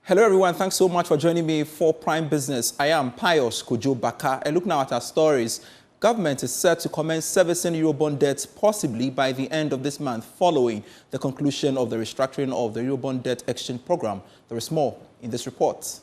Hello everyone, thanks so much for joining me for Prime Business. I am Pius Kojo Baka, and look now at our stories. Government is set to commence servicing Eurobond debts possibly by the end of this month following the conclusion of the restructuring of the Eurobond debt exchange program. There is more in this report.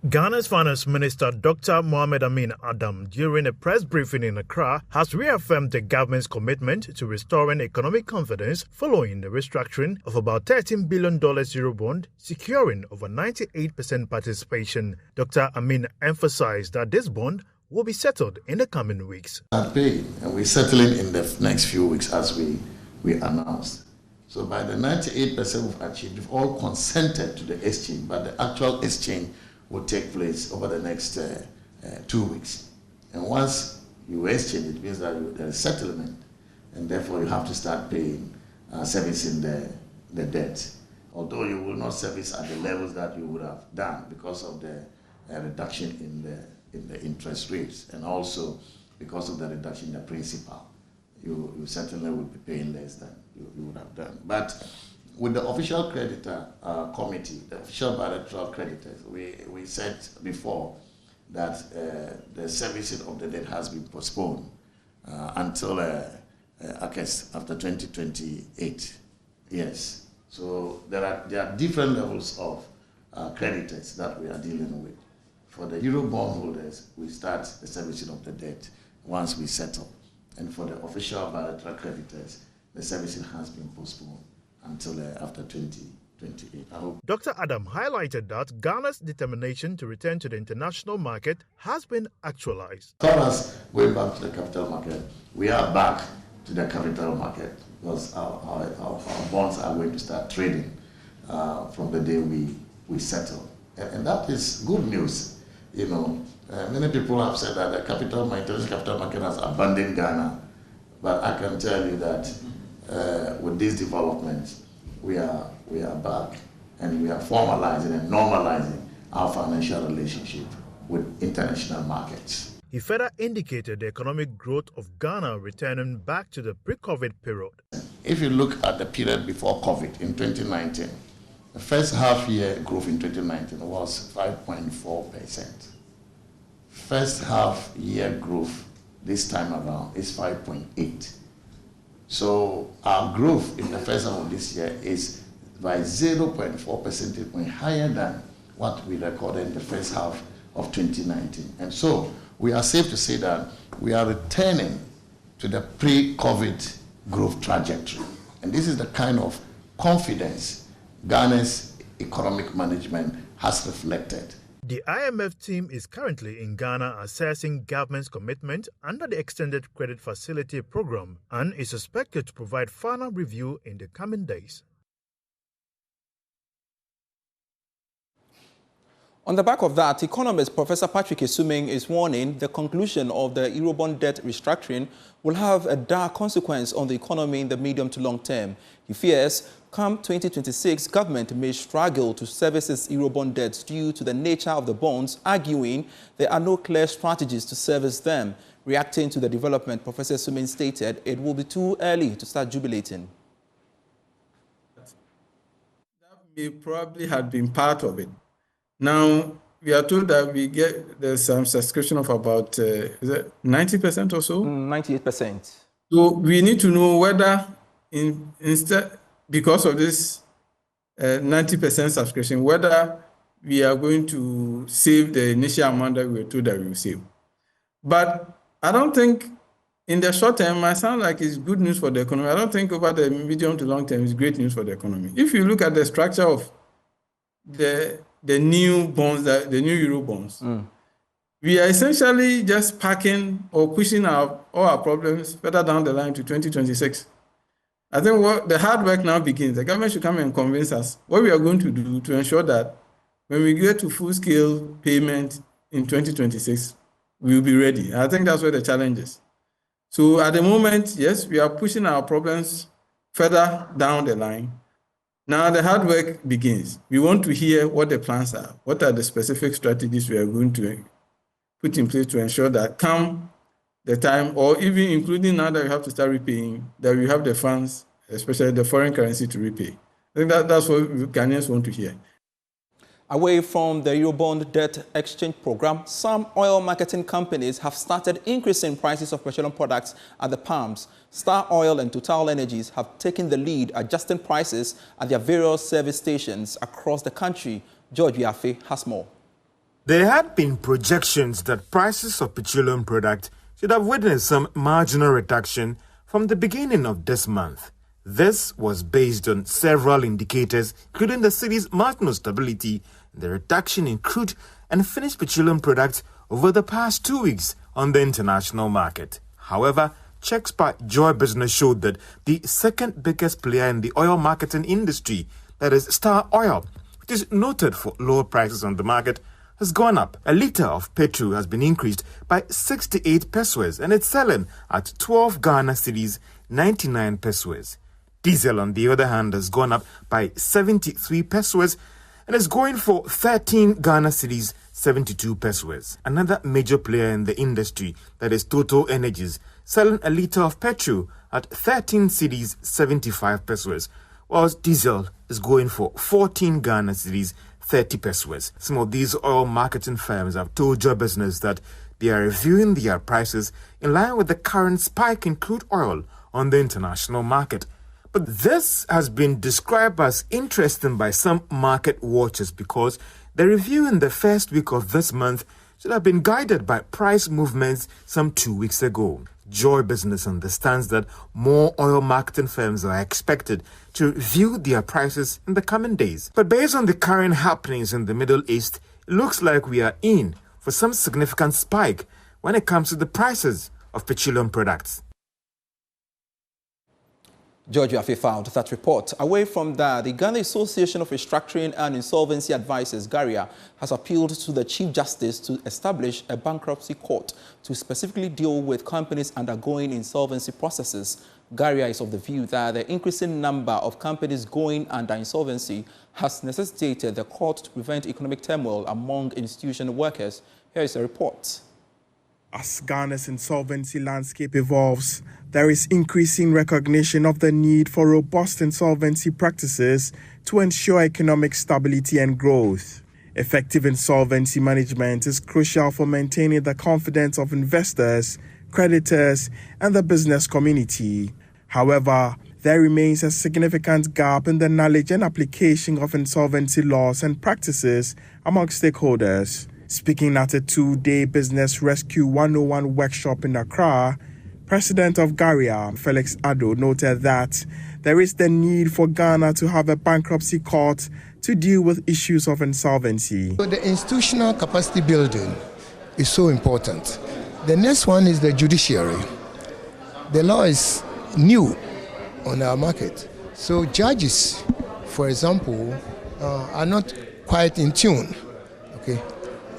Ghana's Finance Minister Dr. Mohamed Amin Adam, during a press briefing in Accra, has reaffirmed the government's commitment to restoring economic confidence following the restructuring of about $13 billion Eurobond, securing over 98% participation. Dr. Amin emphasized that this bond will be settled in the coming weeks. And we're settling in the next few weeks as we announced. So by the 98% we've achieved, we've all consented to the exchange, but the actual exchange will take place over the next 2 weeks. And once you exchange, it means that there is settlement, and therefore you have to start paying, servicing the debt. Although you will not service at the levels that you would have done because of the reduction in the interest rates, and also because of the reduction in the principal. You certainly will be paying less than you would have done. But with the official creditor committee, the official bilateral creditors, we said before that the servicing of the debt has been postponed until I guess after 2028. Yes. So there are different levels of creditors that we are dealing with. For the Eurobond holders, we start the servicing of the debt once we settle. And for the official bilateral creditors, the servicing has been postponed until after 2028. I hope. Dr. Adam highlighted that Ghana's determination to return to the international market has been actualized. As far as going back to the capital market, we are back to the capital market because our bonds are going to start trading from the day we settle. And that is good news. You know, many people have said that the international capital market has abandoned Ghana, but I can tell you that with these developments, we are back, and we are formalizing and normalizing our financial relationship with international markets. He further indicated the economic growth of Ghana returning back to the pre-COVID period. If you look at the period before COVID in 2019, the first half-year growth in 2019 was 5.4%. First half-year growth this time around is 5.8%. So our growth in the first half of this year is by 0.4 percentage point higher than what we recorded in the first half of 2019. And so we are safe to say that we are returning to the pre-COVID growth trajectory. And this is the kind of confidence Ghana's economic management has reflected. The IMF team is currently in Ghana assessing government's commitment under the Extended Credit Facility program and is expected to provide final review in the coming days. On the back of that, economist Professor Patrick Esuming is warning the conclusion of the Eurobond debt restructuring will have a dire consequence on the economy in the medium to long term. He fears, come 2026, government may struggle to service its Eurobond debts due to the nature of the bonds, arguing there are no clear strategies to service them. Reacting to the development, Professor Esuming stated it will be too early to start jubilating. That may probably have been part of it. Now, we are told that there's some subscription of about, is it 90% or so? 98%. So we need to know whether instead, because of this 90% subscription, whether we are going to save the initial amount that we were told that we will save. But I don't think in the short term, it sounds like it's good news for the economy. I don't think over the medium to long term, it's great news for the economy. If you look at the structure of the new bonds, the new Euro bonds, we are essentially just parking or pushing all our problems further down the line to 2026. I think what the hard work now begins. The government should come and convince us what we are going to do to ensure that when we get to full-scale payment in 2026, we will be ready. I think that's where the challenge is. So at the moment, yes, we are pushing our problems further down the line. Now the hard work begins. We want to hear what the plans are. What are the specific strategies we are going to put in place to ensure that come the time, or even including now that we have to start repaying, that we have the funds, especially the foreign currency, to repay. I think that's what Ghanaians want to hear. Away from the Eurobond debt exchange program, some oil marketing companies have started increasing prices of petroleum products at the pumps. Star Oil and Total Energies have taken the lead, adjusting prices at their various service stations across the country. George Yafe has more. There had been projections that prices of petroleum products should have witnessed some marginal reduction from the beginning of this month. This was based on several indicators, including the city's marginal stability, the reduction in crude and finished petroleum products over the past 2 weeks on the international market. However, checks by Joy Business showed that the second biggest player in the oil marketing industry, that is Star Oil, which is noted for lower prices on the market, has gone up. A litre of petrol has been increased by 68 pesos and it's selling at 12 Ghana cedis, 99 pesos. Diesel, on the other hand, has gone up by 73 pesos and is going for 13 Ghana cedis, 72 pesos. Another major player in the industry, that is Total Energies, selling a litre of petrol at 13 cedis, 75 pesos, whilst diesel is going for 14 Ghana cedis, 30 pesos. Some of these oil marketing firms have told Joy Business that they are reviewing their prices in line with the current spike in crude oil on the international market. But this has been described as interesting by some market watchers because the review in the first week of this month should have been guided by price movements some 2 weeks ago. Joy Business understands that more oil marketing firms are expected to review their prices in the coming days. But based on the current happenings in the Middle East, it looks like we are in for some significant spike when it comes to the prices of petroleum products. George Yafe found that report. Away from that, the Ghana Association of Restructuring and Insolvency Advisors, GEA, has appealed to the Chief Justice to establish a bankruptcy court to specifically deal with companies undergoing insolvency processes. GEA is of the view that the increasing number of companies going under insolvency has necessitated the court to prevent economic turmoil among institutional workers. Here is a report. As Ghana's insolvency landscape evolves, there is increasing recognition of the need for robust insolvency practices to ensure economic stability and growth. Effective insolvency management is crucial for maintaining the confidence of investors, creditors, and the business community. However, there remains a significant gap in the knowledge and application of insolvency laws and practices among stakeholders. Speaking at a 2-day Business Rescue 101 workshop in Accra, President of GEA, Felix Addo, noted that there is the need for Ghana to have a bankruptcy court to deal with issues of insolvency. So the institutional capacity building is so important. The next one is the judiciary. The law is new on our market. So judges, for example, are not quite in tune. Okay.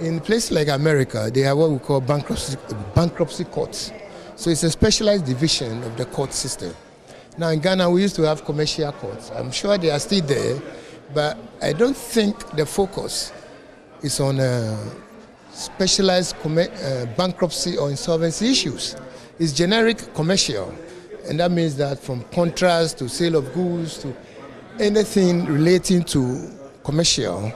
In places like America, they have what we call bankruptcy courts. So it's a specialized division of the court system. Now in Ghana, we used to have commercial courts. I'm sure they are still there, but I don't think the focus is on specialized bankruptcy or insolvency issues. It's generic commercial, and that means that from contracts to sale of goods to anything relating to commercial,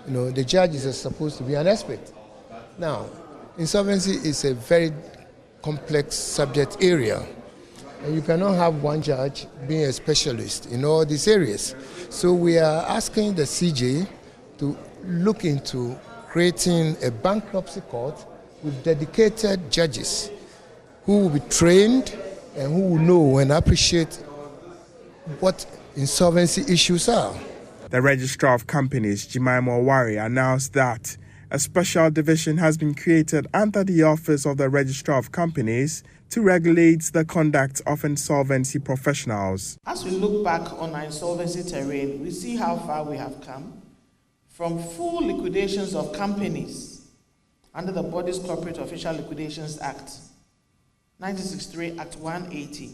the judges are supposed to be an expert. Now, insolvency is a very complex subject area, and you cannot have one judge being a specialist in all these areas. So we are asking the CJ to look into creating a bankruptcy court with dedicated judges who will be trained and who will know and appreciate what insolvency issues are. The Registrar of Companies, Jemima Owari, announced that a special division has been created under the Office of the Registrar of Companies to regulate the conduct of insolvency professionals. As we look back on our insolvency terrain, we see how far we have come from full liquidations of companies under the Body's Corporate Official Liquidations Act, 1963 Act 180,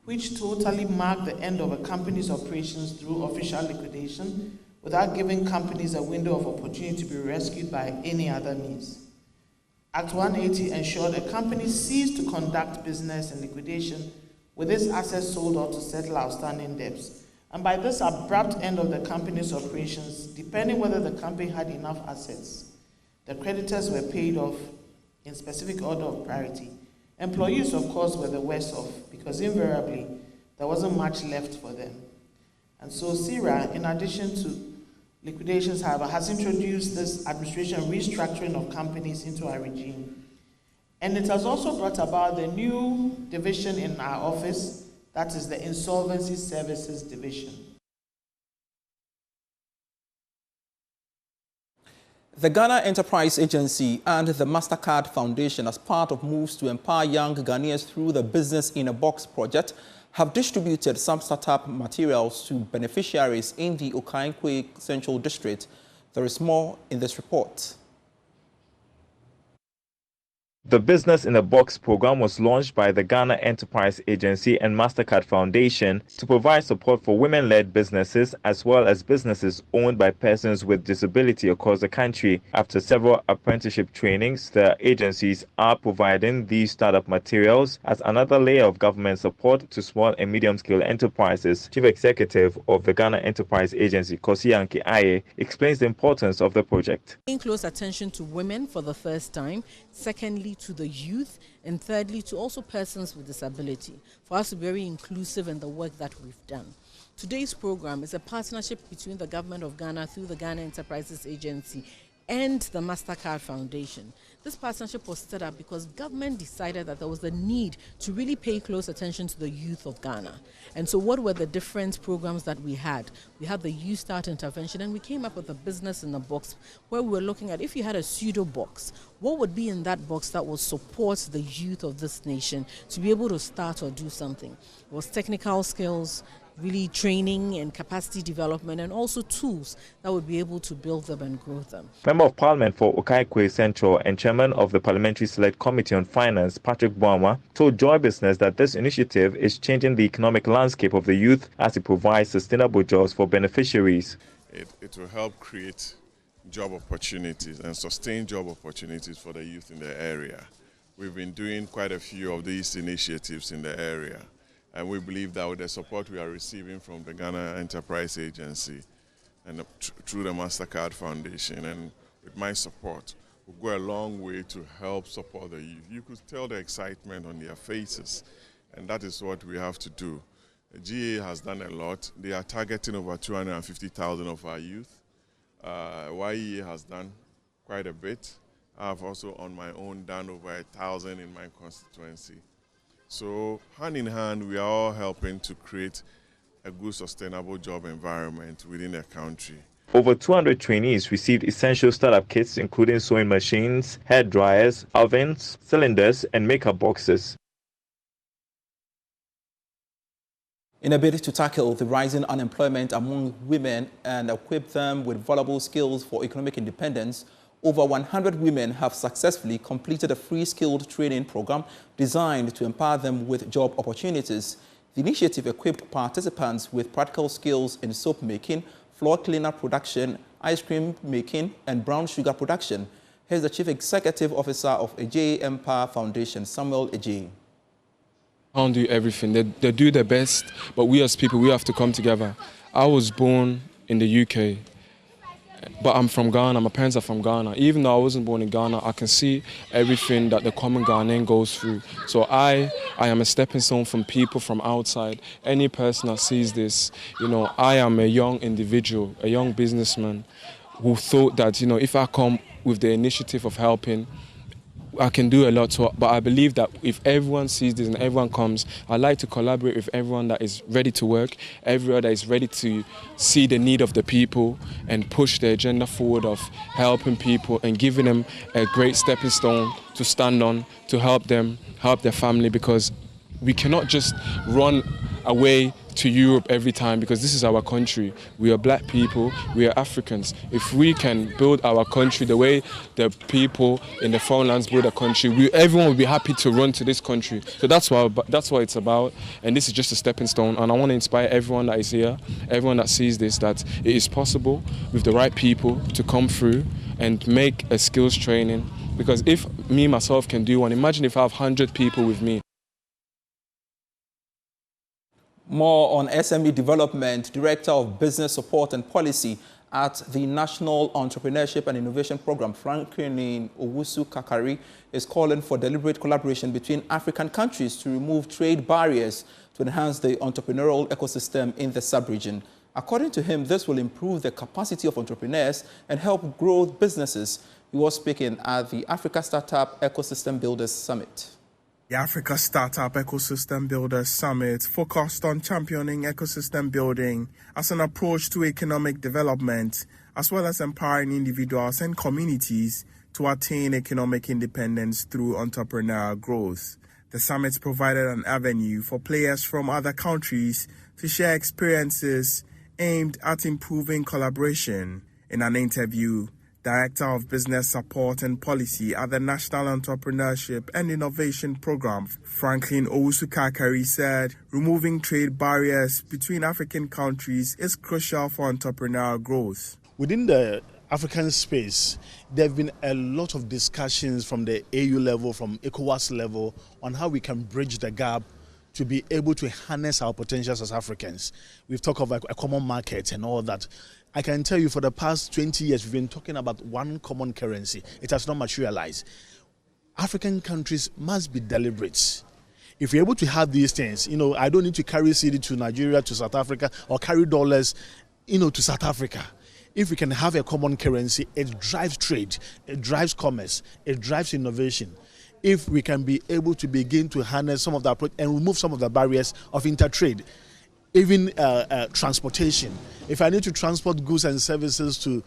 which totally marked the end of a company's operations through official liquidation without giving companies a window of opportunity to be rescued by any other means. Act 180 ensured a company ceased to conduct business in liquidation with its assets sold or to settle outstanding debts And by this abrupt end of the company's operations, depending whether the company had enough assets, the creditors were paid off in specific order of priority. Employees, of course, were the worst off because invariably there wasn't much left for them. And so CERA, in addition to liquidations, however, has introduced this administration restructuring of companies into our regime. And it has also brought about the new division in our office, that is the Insolvency Services Division. The Ghana Enterprise Agency and the MasterCard Foundation, as part of moves to empower young Ghanaians through the Business in a Box project, have distributed some startup materials to beneficiaries in the Okaigwe Central District. There is more in this report. The Business in a Box program was launched by the Ghana Enterprise Agency and MasterCard Foundation to provide support for women-led businesses as well as businesses owned by persons with disability across the country. After several apprenticeship trainings, the agencies are providing these startup materials as another layer of government support to small and medium-scale enterprises. Chief Executive of the Ghana Enterprise Agency, Kosiyanke Aye, explains the importance of the project. Paying close attention to women for the first time, secondly to the youth, and thirdly to also persons with disability, for us to be very inclusive in the work that we've done. Today's program is a partnership between the Government of Ghana through the Ghana Enterprises Agency and the MasterCard Foundation. This partnership was set up because government decided that there was a need to really pay close attention to the youth of Ghana. And so what were the different programs that we had? We had the Youth Start Intervention, and we came up with a Business in a Box, where we were looking at if you had a pseudo box, what would be in that box that would support the youth of this nation to be able to start or do something? It was technical skills, really training and capacity development, and also tools that would be able to build them and grow them. Member of Parliament for Okaigwe Central and Chairman of the Parliamentary Select Committee on Finance, Patrick Boama, told Joy Business that this initiative is changing the economic landscape of the youth as it provides sustainable jobs for beneficiaries. It will help create job opportunities and sustain job opportunities for the youth in the area. We've been doing quite a few of these initiatives in the area. And we believe that with the support we are receiving from the Ghana Enterprise Agency and through the MasterCard Foundation and with my support, will go a long way to help support the youth. You could tell the excitement on their faces, and that is what we have to do. The GEA has done a lot. They are targeting over 250,000 of our youth. YEA has done quite a bit. I've also on my own done over 1,000 in my constituency. So hand in hand, we are all helping to create a good, sustainable job environment within the country. Over 200 trainees received essential startup kits, including sewing machines, hair dryers, ovens, cylinders, and makeup boxes. In a bid to tackle the rising unemployment among women and equip them with valuable skills for economic independence, over 100 women have successfully completed a free skilled training program designed to empower them with job opportunities. The initiative equipped participants with practical skills in soap making, floor cleaner production, ice cream making, and brown sugar production. Here's the Chief Executive Officer of GEA Empower Foundation, Samuel Eji. Can't do everything. They do their best, but we as people, we have to come together. I was born in the UK. But I'm from Ghana, my parents are from Ghana. Even though I wasn't born in Ghana, I can see everything that the common Ghanaian goes through. So I am a stepping stone from people from outside. Any person that sees this, I am a young individual, a young businessman who thought that, if I come with the initiative of helping, I can do a lot, but I believe that if everyone sees this and everyone comes, I like to collaborate with everyone that is ready to work, everyone that is ready to see the need of the people and push the agenda forward of helping people and giving them a great stepping stone to stand on, to help them, help their family, because we cannot just run away to Europe every time, because this is our country. We are black people, we are Africans. If we can build our country the way the people in the foreign lands build a country, everyone will be happy to run to this country. So that's what it's about, and this is just a stepping stone. And I want to inspire everyone that is here, everyone that sees this, that it is possible with the right people to come through and make a skills training. Because if me, myself can do one, imagine if I have 100 people with me. More on SME development. Director of Business Support and Policy at the National Entrepreneurship and Innovation Program, Franklin Owusu-Kakari, is calling for deliberate collaboration between African countries to remove trade barriers to enhance the entrepreneurial ecosystem in the sub-region. According to him, this will improve the capacity of entrepreneurs and help grow businesses. He was speaking at the Africa Startup Ecosystem Builders Summit. The Africa Startup Ecosystem Builders Summit focused on championing ecosystem building as an approach to economic development, as well as empowering individuals and communities to attain economic independence through entrepreneurial growth. The summit provided an avenue for players from other countries to share experiences aimed at improving collaboration. In an interview, Director of Business Support and Policy at the National Entrepreneurship and Innovation Program, Franklin Owusu-Kakari, said removing trade barriers between African countries is crucial for entrepreneurial growth. Within the African space, there have been a lot of discussions from the AU level, from ECOWAS level, on how we can bridge the gap to be able to harness our potentials as Africans. We've talked about a common market and all that. I can tell you for the past 20 years, we've been talking about one common currency. It has not materialized. African countries must be deliberate. If we're able to have these things, I don't need to carry cedi to Nigeria, to South Africa, or carry dollars, to South Africa. If we can have a common currency, it drives trade, it drives commerce, it drives innovation. If we can be able to begin to harness some of the approach and remove some of the barriers of intertrade, even transportation. If I need to transport goods and services to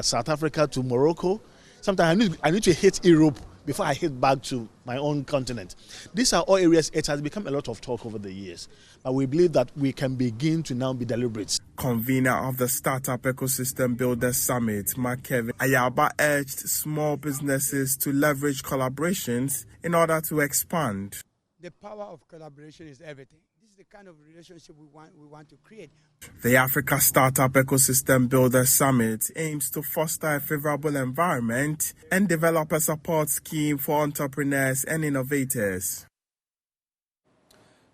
South Africa, to Morocco, sometimes I need to hit Europe before I hit back to my own continent. These are all areas. It has become a lot of talk over the years, but we believe that we can begin to now be deliberate. Convener of the Startup Ecosystem Builders Summit, Mark Kevin Ayaba, urged small businesses to leverage collaborations in order to expand. The power of collaboration is everything. This is the kind of relationship we want to create. The Africa Startup Ecosystem Builders Summit aims to foster a favorable environment and develop a support scheme for entrepreneurs and innovators.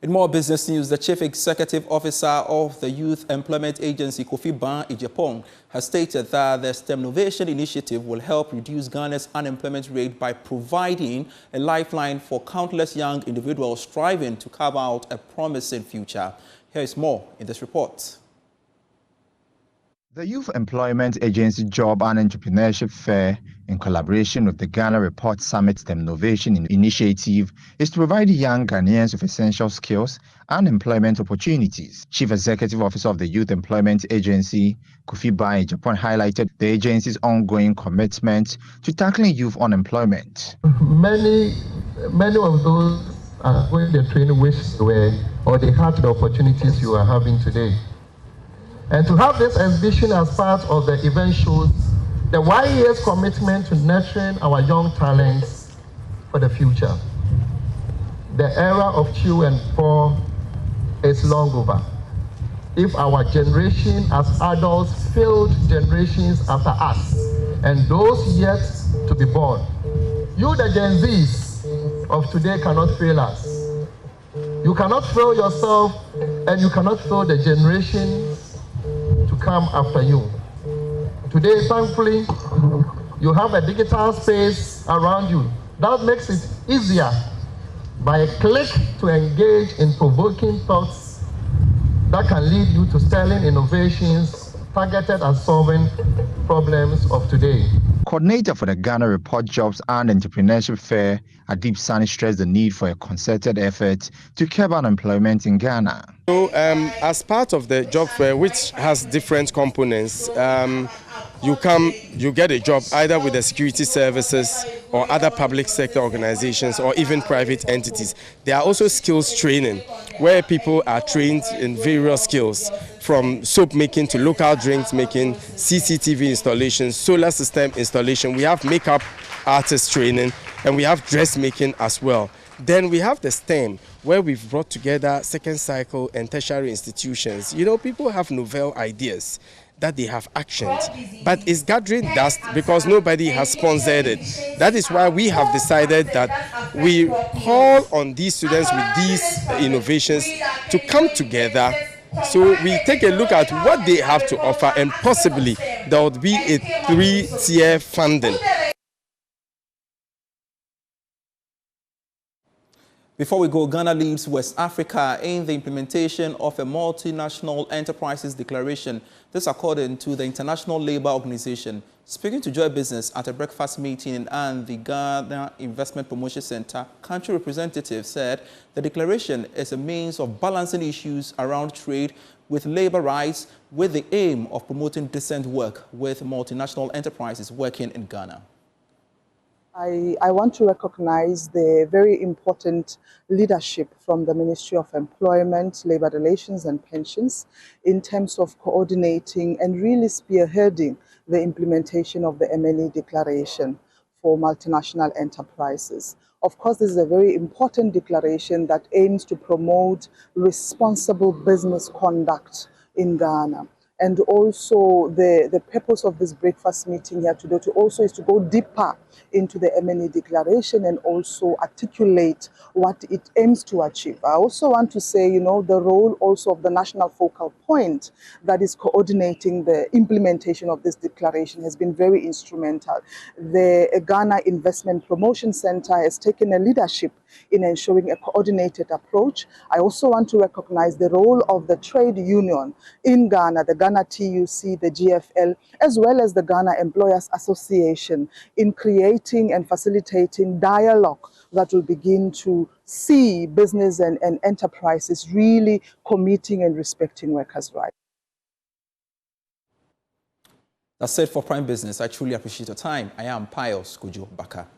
In more business news, the Chief Executive Officer of the Youth Employment Agency, Kofi Ban-Ijepong, has stated that the STEMnovation initiative will help reduce Ghana's unemployment rate by providing a lifeline for countless young individuals striving to carve out a promising future. Here is more in this report. The Youth Employment Agency Job and Entrepreneurship Fair, in collaboration with the Ghana Report Summit STEMnovation Initiative, is to provide young Ghanaians with essential skills and employment opportunities. Chief Executive Officer of the Youth Employment Agency, Kofi Ban-Ijepong, highlighted the agency's ongoing commitment to tackling youth unemployment. Many of those are going the training which they were, or they had the opportunities you are having today. And to have this ambition as part of the event shows the 1 year's commitment to nurturing our young talents for the future. The era of chew and pour is long over. If our generation as adults failed generations after us and those yet to be born, you, the Gen Zs of today, cannot fail us. You cannot fail yourself, and you cannot fail the generation to come after you. Today, thankfully, you have a digital space around you. That makes it easier by a click to engage in provoking thoughts that can lead you to sterling innovations targeted at solving problems of today. Coordinator for the Ghana Report Jobs and Entrepreneurship Fair, Adib Sani, stressed the need for a concerted effort to curb unemployment in Ghana. So, as part of the job fair, which has different components, you get a job either with the security services or other public sector organizations or even private entities. There are also skills training where people are trained in various skills, from soap making to local drinks making, CCTV installation, solar system installation. We have makeup artist training, and we have dressmaking as well. Then we have the STEM, where we've brought together second cycle and tertiary institutions. People have novel ideas, that they have actioned, but it's gathering dust because nobody has sponsored it. That is why we have decided that we call on these students with these innovations to come together. So we take a look at what they have to offer, and possibly there would be a 3-tier funding. Before we go, Ghana leads West Africa in the implementation of a multinational enterprises declaration. This according to the International Labour Organization. Speaking to Joy Business at a breakfast meeting and the Ghana Investment Promotion Center, country representatives said the declaration is a means of balancing issues around trade with labor rights with the aim of promoting decent work with multinational enterprises working in Ghana. I want to recognize the very important leadership from the Ministry of Employment, Labor Relations and Pensions in terms of coordinating and really spearheading the implementation of the MNE declaration for multinational enterprises. Of course, this is a very important declaration that aims to promote responsible business conduct in Ghana. And also the purpose of this breakfast meeting here today is to go deeper into the MNE declaration and also articulate what it aims to achieve. I also want to say, the role also of the national focal point that is coordinating the implementation of this declaration has been very instrumental. The Ghana Investment Promotion Center has taken a leadership in ensuring a coordinated approach. I also want to recognize the role of the trade union in Ghana, the Ghana TUC, the GFL, as well as the Ghana Employers Association in creating and facilitating dialogue that will begin to see business and enterprises really committing and respecting workers' rights. That's it for Prime Business. I truly appreciate your time. I am Pius Kojo Baka.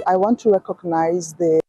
I want to recognize the